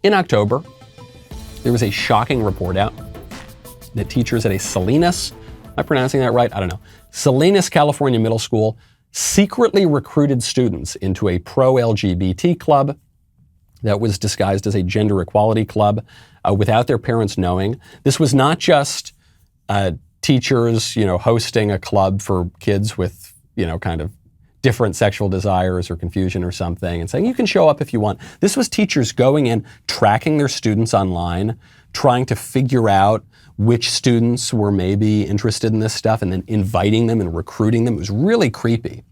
In October, there was a shocking report out that teachers at a Salinas, am I pronouncing that right? I don't know. Salinas, California middle school secretly recruited students into a pro-LGBT club that was disguised as a gender equality club without their parents knowing. This was not just teachers, hosting a club for kids with, kind of different sexual desires or confusion or something and saying, you can show up if you want. This was teachers going in, tracking their students online, trying to figure out which students were maybe interested in this stuff and then inviting them and recruiting them. It was really creepy.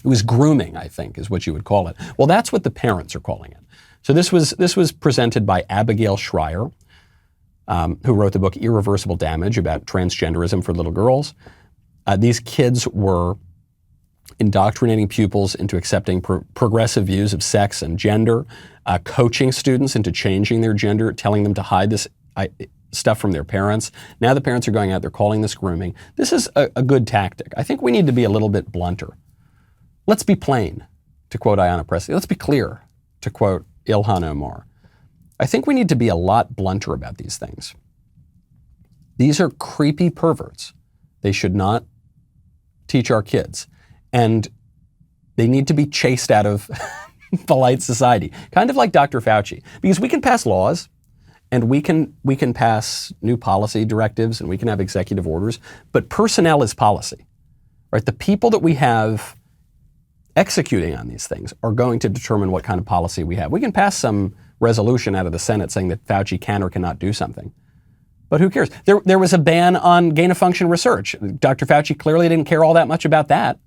It was grooming, I think, is what you would call it. Well, that's what the parents are calling it. So this was presented by Abigail Schreier, who wrote the book Irreversible Damage about transgenderism for little girls. These kids were indoctrinating pupils into accepting progressive views of sex and gender, coaching students into changing their gender, telling them to hide this stuff from their parents. Now the parents are going out, they're calling this grooming. This is a good tactic. I think we need to be a little bit blunter. Let's be plain, to quote Ayanna Pressley. Let's be clear, to quote Ilhan Omar. I think we need to be a lot blunter about these things. These are creepy perverts. They should not teach our kids. And they need to be chased out of polite society, kind of like Dr. Fauci. Because we can pass laws and we can pass new policy directives and we can have executive orders, but personnel is policy, right? The people that we have executing on these things are going to determine what kind of policy we have. We can pass some resolution out of the Senate saying that Fauci can or cannot do something. But who cares? There was a ban on gain-of-function research. Dr. Fauci clearly didn't care all that much about that.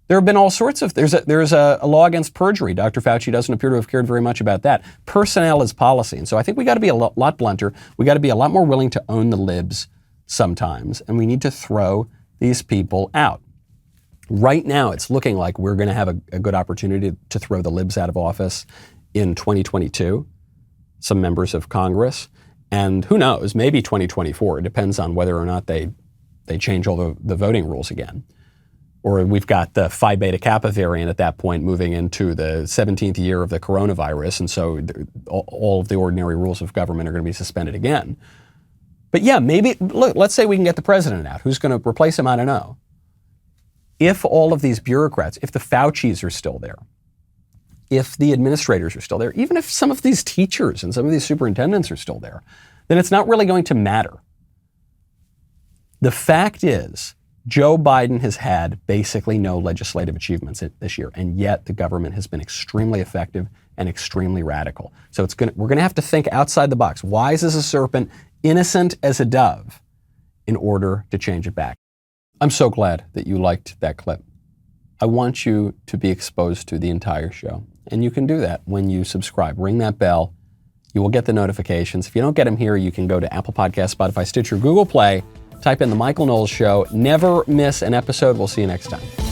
There have been all sorts of, there's a law against perjury. Dr. Fauci doesn't appear to have cared very much about that. Personnel is policy. And so I think we got to be a lot blunter. We got to be a lot more willing to own the libs sometimes. And we need to throw these people out. Right now, it's looking like we're going to have a good opportunity to throw the libs out of office in 2022, some members of Congress. And who knows, maybe 2024. It depends on whether or not they change all the voting rules again. Or we've got the Phi Beta Kappa variant at that point moving into the 17th year of the coronavirus. And so all of the ordinary rules of government are going to be suspended again. But yeah, maybe, look, let's say we can get the president out. Who's going to replace him? I don't know. If all of these bureaucrats, if the Faucis are still there, if the administrators are still there, even if some of these teachers and some of these superintendents are still there, then it's not really going to matter. The fact is, Joe Biden has had basically no legislative achievements this year, and yet the government has been extremely effective and extremely radical. So we're going to have to think outside the box. Wise as a serpent, innocent as a dove, in order to change it back. I'm so glad that you liked that clip. I want you to be exposed to the entire show, and you can do that when you subscribe. Ring that bell. You will get the notifications. If you don't get them here, you can go to Apple Podcasts, Spotify, Stitcher, Google Play, type in The Michael Knowles Show. Never miss an episode. We'll see you next time.